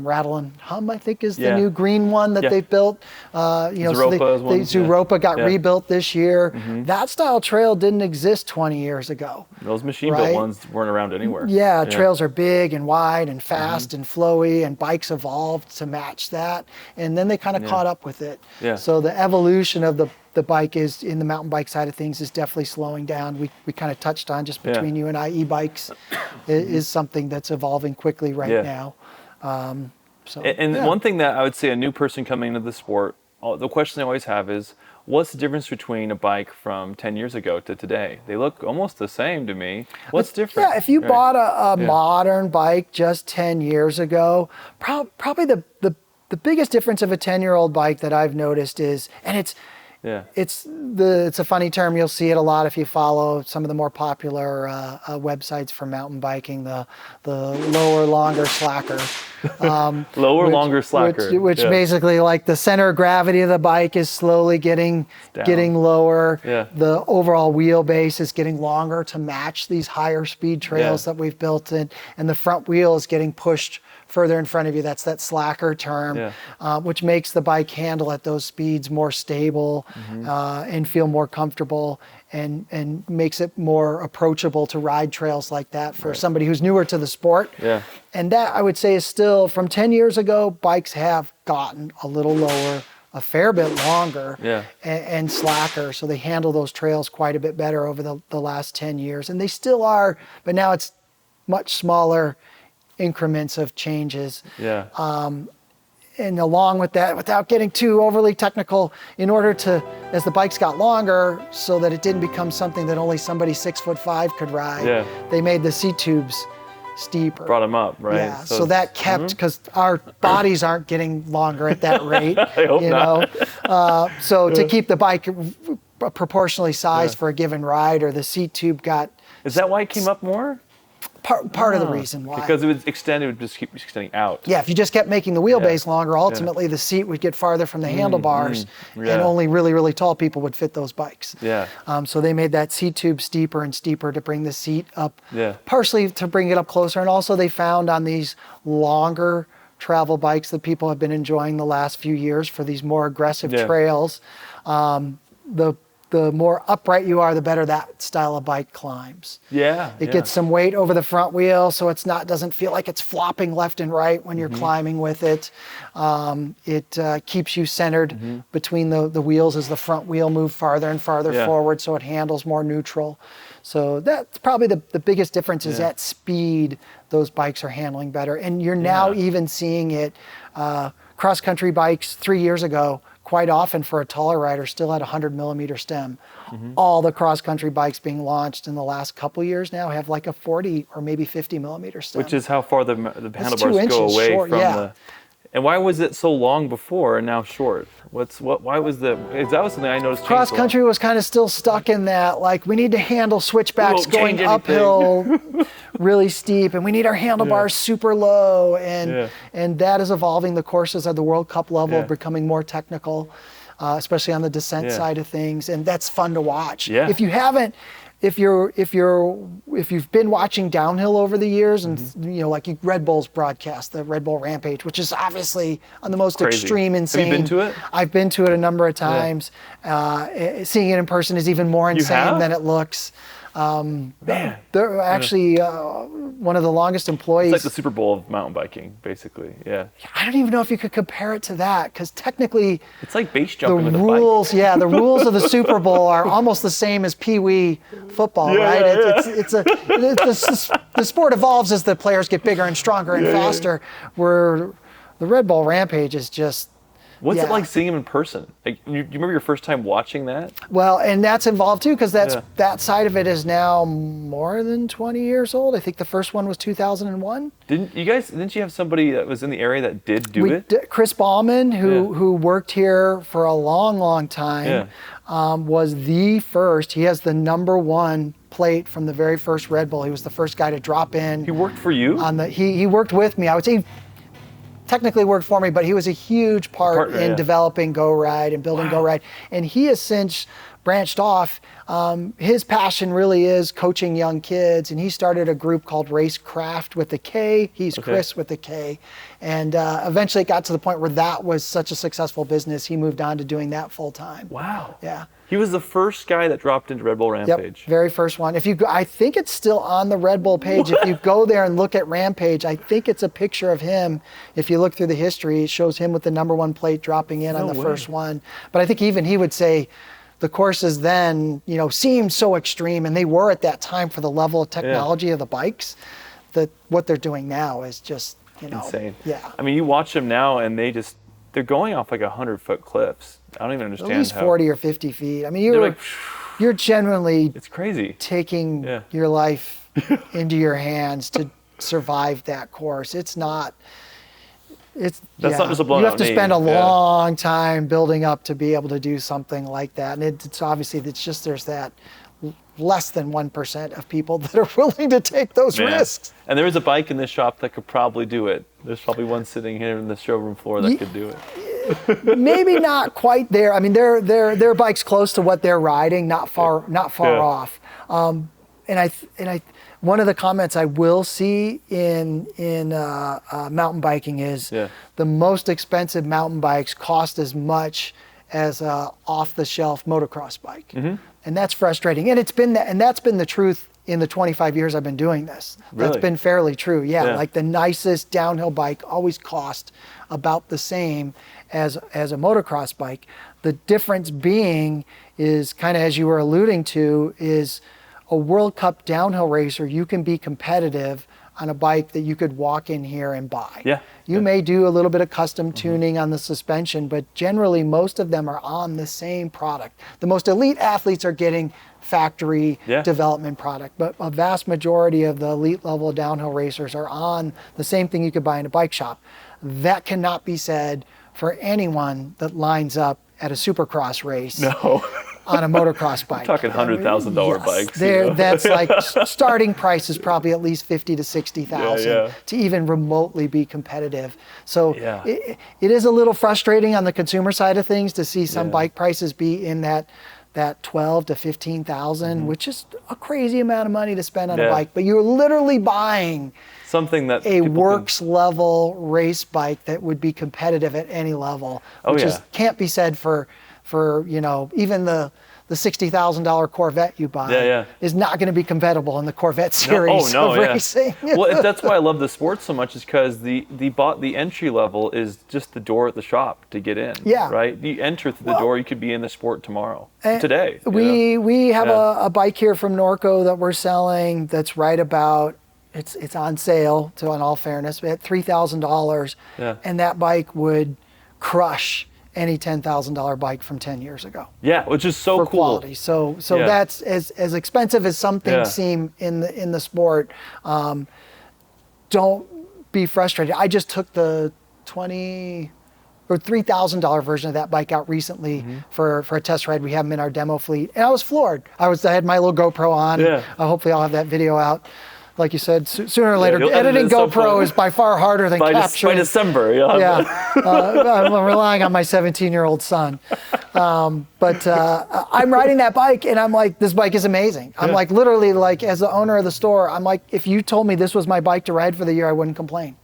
Rattle and Hum, I think is the new green one that they've built. Zooropa got rebuilt this year. That style trail didn't exist 20 years ago. Those machine-built ones weren't around anywhere. Yeah, trails are big and wide and fast and flowy, and bikes evolved to match that. And then they kind of caught up with it. Yeah. So the evolution of the bike is, in the mountain bike side of things, is definitely slowing down. We kind of touched on, just between you and I, e-bikes is something that's evolving quickly right now. One thing that I would say, a new person coming into the sport, the question I always have is, what's the difference between a bike from 10 years ago to today? They look almost the same to me. What's different? Yeah, if you bought a modern bike just 10 years ago, probably the biggest difference of a 10-year-old bike that I've noticed is, and it's a funny term, you'll see it a lot if you follow some of the more popular websites for mountain biking, the lower, longer slacker. Longer slacker. Which basically, like, the center of gravity of the bike is slowly getting lower. Yeah. The overall wheelbase is getting longer to match these higher speed trails that we've built in, and the front wheel is getting pushed further in front of you. That's that slacker term, which makes the bike handle at those speeds more stable and feel more comfortable, and makes it more approachable to ride trails like that for somebody who's newer to the sport. Yeah. And that, I would say, is still, from 10 years ago, bikes have gotten a little lower, a fair bit longer, and slacker. So they handle those trails quite a bit better over the last 10 years. And they still are, but now it's much smaller increments of changes. Yeah. And along with that, without getting too overly technical, in order to, as the bikes got longer, so that it didn't become something that only somebody 6'5" could ride, they made the seat tubes steeper. Brought them up, right? Yeah, so that kept, because our bodies aren't getting longer at that rate. I hope not. So to keep the bike proportionally sized for a given ride, or the seat tube got... Is that why it came up more? Part of the reason why. Because it would extend, it would just keep extending out. Yeah, if you just kept making the wheelbase longer, ultimately the seat would get farther from the handlebars, and only really, really tall people would fit those bikes. Yeah. So they made that seat tube steeper and steeper to bring the seat up, partially to bring it up closer, and also they found on these longer travel bikes that people have been enjoying the last few years for these more aggressive trails, the more upright you are, the better that style of bike climbs. Yeah. It gets some weight over the front wheel, so doesn't feel like it's flopping left and right when you're climbing with it. It keeps you centered between the wheels as the front wheel moves farther and farther forward, so it handles more neutral. So that's probably the biggest difference, is at speed, those bikes are handling better. And you're now even seeing it, cross-country bikes 3 years ago, quite often for a taller rider, still had a 100-millimeter stem. All the cross-country bikes being launched in the last couple years now have like a 40 or maybe 50-millimeter stem. Which is how far the handlebars go away short, from the... And why was it so long before and now short? Why was that was something I noticed. Cross country was kind of still stuck in that, like, we need to handle switchbacks going uphill really steep, and we need our handlebars super low, and that is evolving. The courses at the World Cup level are becoming more technical, especially on the descent side of things, and that's fun to watch. Yeah. If you haven't, if you've been watching downhill over the years, and like Red Bull's broadcast, the Red Bull Rampage, which is obviously on the most extreme, insane. Have you been to it? I've been to it a number of times. Seeing it in person is even more insane than it looks. They're actually one of the longest employees. It's like the Super Bowl of mountain biking, basically. Yeah. I don't even know if you could compare it to that, because technically it's like base jumping with a bike. The rules of the Super Bowl are almost the same as Pee Wee football, right? The sport evolves as the players get bigger and stronger and faster. Where the Red Bull Rampage is just What's it Yeah. like seeing him in person? Like, you remember your first time watching that? Well, and that's involved too, because Yeah. that side of it is now more than 20 years old. I think the first one was 2001. Didn't you have somebody that was in the area that did do it? Chris Ballman, Yeah. who worked here for a long, long time, was the first. He has the #1 plate from the very first Red Bull. He was the first guy to drop in. He worked for you? He worked with me. I would say technically worked for me, but he was a huge part in developing Go Ride and building Go Ride. And he has since branched off. His passion really is coaching young kids, and he started a group called Racecraft with a K. He's Chris with a K. And eventually it got to the point where that was such a successful business, he moved on to doing that full time. Wow. Yeah. He was the first guy that dropped into Red Bull Rampage. Yep, very first one. If you go, I think it's still on the Red Bull page. What? If you go there and look at Rampage, I think it's a picture of him. If you look through the history, it shows him with the #1 plate dropping in on the first one. But I think even he would say the courses then, seemed so extreme, and they were at that time for the level of technology of the bikes, that what they're doing now is just, insane. Yeah. I mean, you watch them now, and they're going off like 100-foot cliffs. I don't even understand at least how. 40 or 50 feet. I mean, They're you're genuinely it's crazy. taking your life into your hands to survive that course. That's not just a blown You have out to knee. spend a long time building up to be able to do something like that. And it's obviously, there's that less than 1% of people that are willing to take those risks. And there is a bike in this shop that could probably do it. There's probably one sitting here in the showroom floor that could do it. Maybe not quite there. I mean, their bike's close to what they're riding, not far off. And one of the comments I will see in mountain biking is the most expensive mountain bikes cost as much as a off-the-shelf motocross bike, and that's frustrating. And that's been the truth in the 25 years I've been doing this. Really? That's been fairly true. Yeah, like the nicest downhill bike always cost about the same as a motocross bike. The difference being is kind of, as you were alluding to, is a World Cup downhill racer, you can be competitive on a bike that you could walk in here and buy. Yeah. You may do a little bit of custom tuning on the suspension, but generally most of them are on the same product. The most elite athletes are getting factory development product, but a vast majority of the elite level downhill racers are on the same thing you could buy in a bike shop. That cannot be said for anyone that lines up at a supercross race. No. On a motocross bike. Talking $100,000 bikes. That's like starting price is probably at least $50,000 to $60,000 to even remotely be competitive. So it is a little frustrating on the consumer side of things to see some bike prices be in that $12,000 to $15,000, which is a crazy amount of money to spend on a bike. But you're literally buying something that a works level race bike that would be competitive at any level, which can't be said for even the $60,000 Corvette you buy is not going to be compatible in the Corvette series of racing. Well, that's why I love the sport so much, is because the entry level is just the door at the shop to get in. Yeah. Right? You enter through the door, you could be in the sport today. We have a bike here from Norco that we're selling that's right about, it's on sale, in all fairness, at $3,000. And that bike would crush any $10,000 bike from 10 years ago. Yeah, which is so for cool. Quality. So that's as expensive as some things seem in the sport. Don't be frustrated. I just took the $20,000 or $3,000 version of that bike out recently for a test ride. We have them in our demo fleet, and I was floored. I had my little GoPro on. Hopefully, I'll have that video out. Like you said, sooner or later, editing GoPro is by far harder than capturing. By December, I'm relying on my 17-year-old son. But I'm riding that bike, and I'm like, this bike is amazing. I'm like, literally, like, as the owner of the store, I'm like, if you told me this was my bike to ride for the year, I wouldn't complain.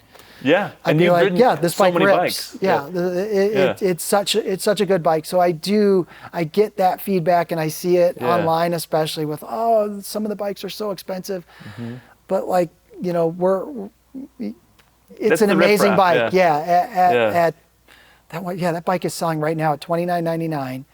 Yeah, I'd be like, this bike rips. Bikes. It's such a good bike. So I get that feedback, and I see it online, especially with, some of the bikes are so expensive. But it's an amazing bike. That bike is selling right now at $29.99,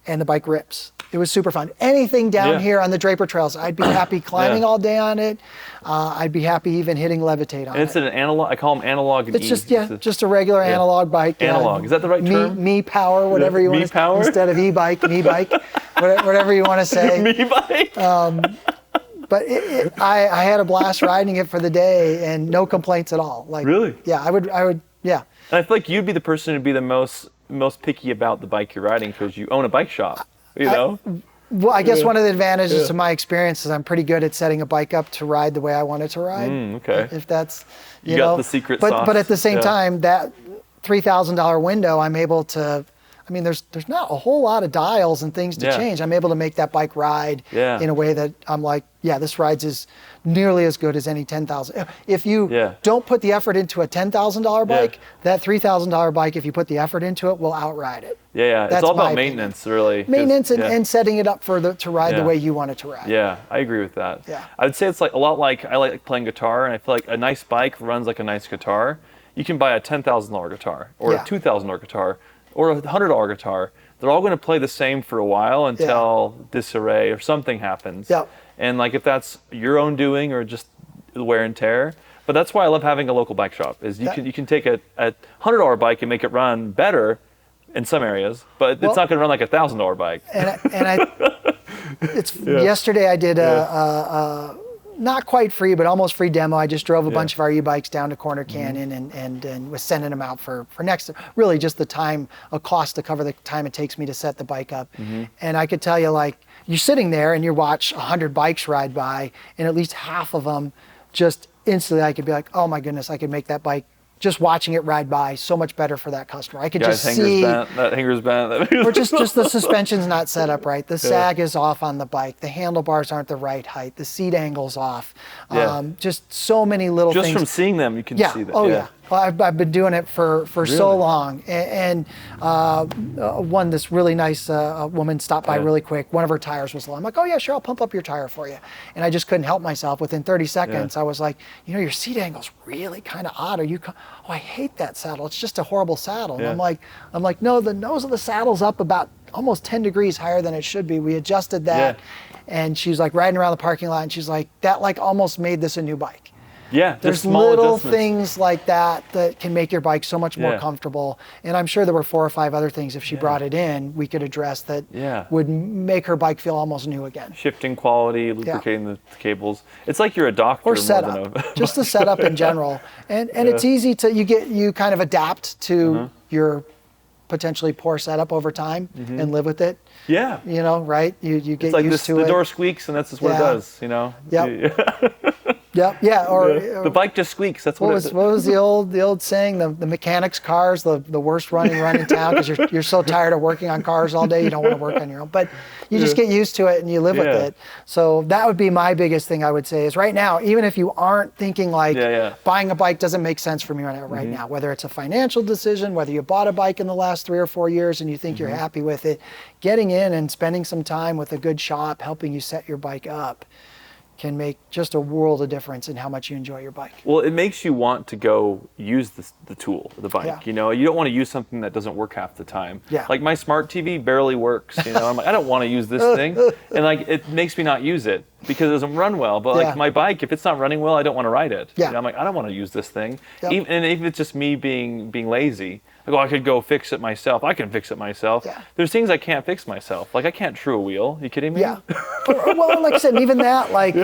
and the bike rips. It was super fun. Anything down Yeah. here on the Draper trails, I'd be happy climbing all day on it. I'd be happy even hitting levitate on And it's it. an analog. I call them analog and It's E. just a regular analog bike. Analog. Is that the right term? Me power, whatever you want to say. power? Instead of e-bike, me bike, whatever you want to say. Me bike. But I had a blast riding it for the day and no complaints at all. Like, Really? Yeah, I would, yeah. And I feel like you'd be the person who'd be the most picky about the bike you're riding because you own a bike shop. You know. Well, I guess one of the advantages to my experience is I'm pretty good at setting a bike up to ride the way I want it to ride. Okay. If that's, You know. got the secret but, sauce. But at the same Yeah. time, that $3,000 window, I'm able to, I mean, there's not a whole lot of dials and things to Yeah. change. I'm able to make that bike ride Yeah. in a way that I'm like, yeah, this rides as nearly as good as any 10,000. If you Yeah. don't put the effort into a $10,000 Yeah. bike, that $3,000 bike, if you put the effort into it, will outride it. Yeah. It's That's all my about opinion. maintenance, really. 'cause- Maintenance yeah. and setting it up to ride Yeah. the way you want it to ride. Yeah, I agree with that. Yeah. I would say it's like a lot like I like playing guitar, and I feel like a nice bike runs like a nice guitar. You can buy a $10,000 guitar, or Yeah. a $2,000 guitar, or a $100 guitar. They're all going to play the same for a while until disarray or something happens. Yep. And like if that's your own doing or just the wear and tear. But that's why I love having a local bike shop. Is you can take a $100 bike and make it run better in some areas, but it's not going to run like a $1,000 bike. Yesterday I did a not quite free, but almost free demo. I just drove a bunch of our e-bikes down to Corner Canyon and was sending them out for next, really just the time, a cost to cover the time it takes me to set the bike up. And I could tell you, like, you're sitting there and you watch 100 bikes ride by, and at least half of them just instantly I could be like, oh my goodness, I could make that bike, just watching it ride by, so much better for that customer. I could just see, That hanger's bent. or just the suspension's not set up right. The sag is off on the bike. The handlebars aren't the right height. The seat angle's off. Yeah. Just so many little Just things. from seeing them, you can see that. Oh yeah. Well, I've been doing it for so Really? long, and this really nice woman stopped by really quick. One of her tires was low. I'm like, oh yeah, sure, I'll pump up your tire for you. And I just couldn't help myself. Within 30 seconds, I was like, your seat angle's really kind of odd. Oh, I hate that saddle. It's just a horrible saddle. And Yeah. I'm like, no, the nose of the saddle's up about almost 10 degrees higher than it should be. We adjusted that. Yeah. And she's like riding around the parking lot, and she's like, that like almost made this a new bike. Yeah, There's just small little adjustments. things like that can make your bike so much more comfortable. And I'm sure there were 4 or 5 other things, if she brought it in, we could address that would make her bike feel almost new again. Shifting quality, lubricating the cables. It's like you're a doctor Or more setup, than a just the setup in general. And it's easy to, you kind of adapt to your potentially poor setup over time and live with it. Yeah. Right? You get It's like used this, to the it. door squeaks and that's just what it does, Yep. Yep. Yeah. Or The bike just squeaks. That's what what, was the old saying? The mechanics' car's the worst run in town because you're so tired of working on cars all day you don't want to work on your own. But you just get used to it and you live with it. So that would be my biggest thing I would say is right now, even if you aren't thinking like buying a bike doesn't make sense for me right now, whether it's a financial decision, whether you bought a bike in the last 3 or 4 years and you think you're happy with it, getting in and spending some time with a good shop helping you set your bike up can make just a world of difference in how much you enjoy your bike. Well, it makes you want to go use the tool, the bike. Yeah. You don't want to use something that doesn't work half the time. Yeah. Like my smart TV barely works. I'm like, I don't want to use this thing, and like it makes me not use it because it doesn't run well. But like my bike, if it's not running well, I don't want to ride it. Yeah. I'm like, I don't want to use this thing. Yep. Even if it's just me being lazy. I could go fix it myself. I can fix it myself. Yeah. There's things I can't fix myself. Like I can't true a wheel. You kidding me? Yeah. Well, like I said, even that, like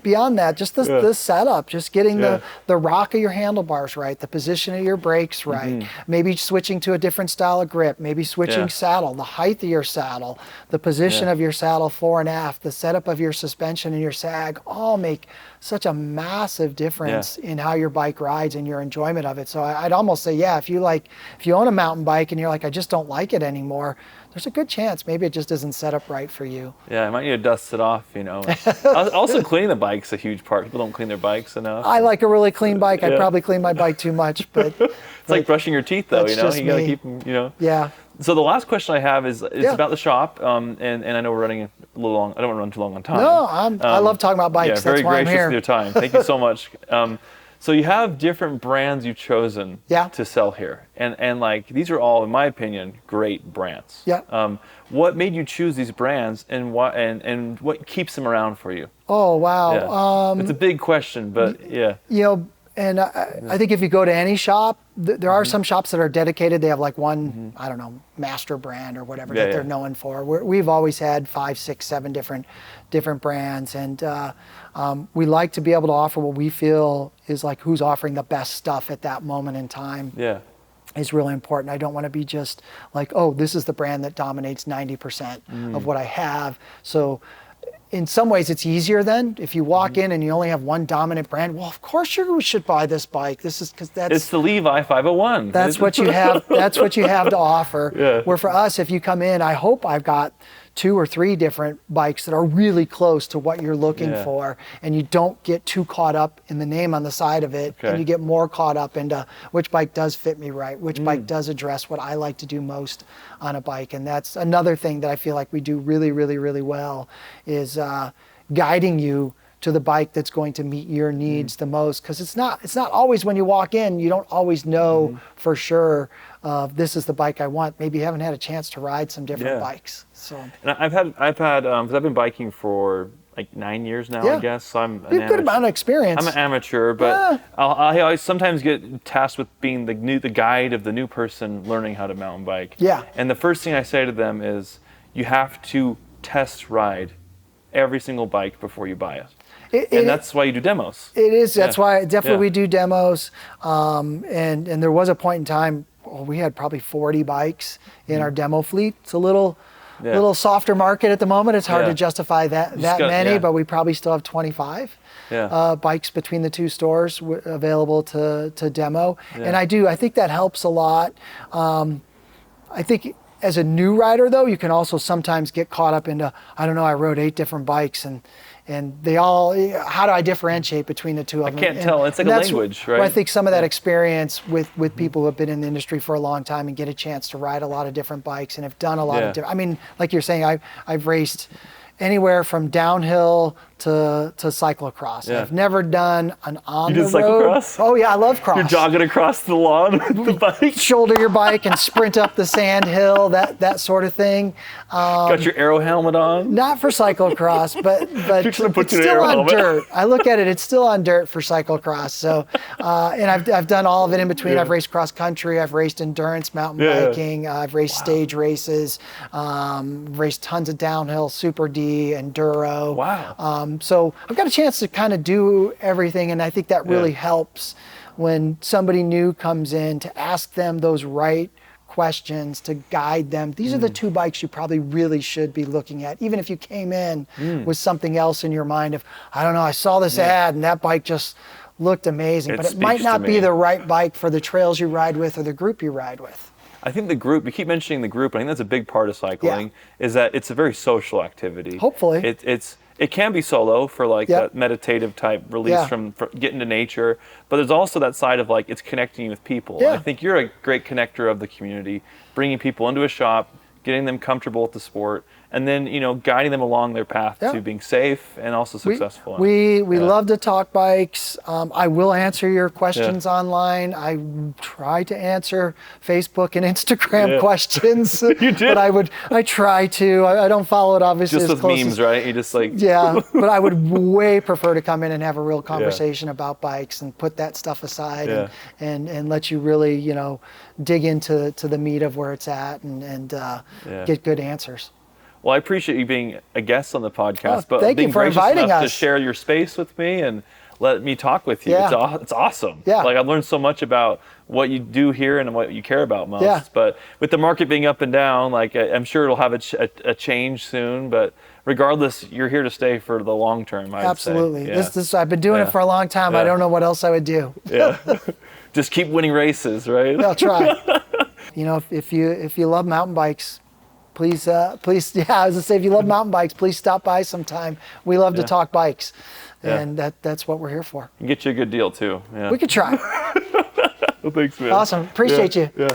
beyond that, just this setup, just getting the rock of your handlebars right, the position of your brakes right, maybe switching to a different style of grip, maybe switching saddle, the height of your saddle, the position of your saddle fore and aft, the setup of your suspension and your sag, all make such a massive difference in how your bike rides and your enjoyment of it. So I'd almost say, if you own a mountain bike and you're like, I just don't like it anymore, there's a good chance maybe it just isn't set up right for you. Yeah, I might need to dust it off, Also, cleaning the bike's a huge part. People don't clean their bikes enough. I like a really clean bike. I probably clean my bike too much, but it's like brushing your teeth, though. You just gotta me. keep them. Yeah. So the last question I have is about the shop, and I know we're running a little long. I don't want to run too long on time. No, I love talking about bikes. Yeah, very That's why I'm gracious here. with your time. Thank you so much. So you have different brands you've chosen Yeah. to sell here, and like these are all, in my opinion, great brands. Yeah. What made you choose these brands, and what keeps them around for you? Oh, wow. Yeah. It's a big question, but yeah. You know, and I think if you go to any shop, there are some shops that are dedicated. They have like one, I don't know, master brand or whatever that they're known for. We've always had 5, 6, 7 different brands, and we like to be able to offer what we feel is like who's offering the best stuff at that moment in time. Yeah. Is really important. I don't want to be just like, oh, this is the brand that dominates 90% of what I have. So in some ways it's easier then if you walk in and you only have one dominant brand. Well, of course you should buy this bike. This is because It's the Levi 501. That's what you have. That's what you have to offer. Yeah. Where for us, if you come in, I hope I've got 2 or 3 different bikes that are really close to what you're looking for, and you don't get too caught up in the name on the side of it, and you get more caught up into which bike does fit me right, which bike does address what I like to do most on a bike. And that's another thing that I feel like we do really, really, really well is guiding you to the bike that's going to meet your needs the most, because it's not always when you walk in, you don't always know for sure this is the bike I want. Maybe you haven't had a chance to ride some different bikes. So, and I've had because I've been biking for like 9 years now, I guess. So I'm you have a good amount of experience. I'm an amateur, but I sometimes get tasked with being the guide of the new person learning how to mountain bike. Yeah. And the first thing I say to them is, you have to test ride every single bike before you buy it. And that's why you do demos. It is. That's why definitely we do demos. And there was a point in time, we had probably 40 bikes in our demo fleet. It's a little softer market at the moment. It's hard to justify that many, but we probably still have 25 bikes between the 2 stores available to demo. And I think that helps a lot. I think as a new rider though, you can also sometimes get caught up into, I don't know, I rode 8 different bikes and they all, how do I differentiate between the 2 of them? I can't tell. It's like a language, right? Where I think some of that experience with people who have been in the industry for a long time and get a chance to ride a lot of different bikes and have done a lot of different, I mean, like you're saying, I've raced anywhere from downhill to cyclocross. I've never done an on the road. You did cyclocross? Oh yeah, I love cross. You're jogging across the lawn with the bike. Shoulder your bike and sprint up the sand hill, that sort of thing. Got your aero helmet on? Not for cyclocross, but it's still on helmet. dirt. I look at it; it's still on dirt for cyclocross. So, and I've done all of it in between. I've raced cross country. I've raced endurance mountain biking. I've raced stage races. Raced tons of downhill, super D, enduro. Wow. So I've got a chance to kind of do everything, and I think that really helps when somebody new comes in to ask them those right questions to guide them. These are the 2 bikes you probably really should be looking at, even if you came in with something else in your mind of, I don't know, I saw this ad and that bike just looked amazing, but it might not be the right bike for the trails you ride with or the group you ride with. I think the group, you keep mentioning the group, I think that's a big part of cycling, is that it's a very social activity. Hopefully. It can be solo for like that meditative type release from getting to nature, but there's also that side of like it's connecting you with people. Yeah. I think you're a great connector of the community, bringing people into a shop, getting them comfortable with the sport, and then guiding them along their path to being safe and also successful. We love to talk bikes. I will answer your questions online. I try to answer Facebook and Instagram questions. You did? But I try to. I don't follow it obviously just as with close memes, right? You just like but I would way prefer to come in and have a real conversation about bikes and put that stuff aside and let you really dig into the meat of where it's at and get good answers. Well, I appreciate you being a guest on the podcast, but thank being you for gracious inviting enough to us. share your space with me and let me talk with you. Yeah. It's awesome. Yeah. Like I've learned so much about what you do here and what you care about most. Yeah. But with the market being up and down, like I'm sure it'll have a change soon. But regardless, you're here to stay for the long term. Absolutely. I'd say. This I've been doing it for a long time. I don't know what else I would do. Yeah. Just keep winning races, right? I'll try. If you love mountain bikes, please, I was gonna say, if you love mountain bikes, please stop by sometime. We love to talk bikes, and that's what we're here for. And get you a good deal too. Yeah. We could try. Well, thanks, man. Awesome. Appreciate you. Yeah.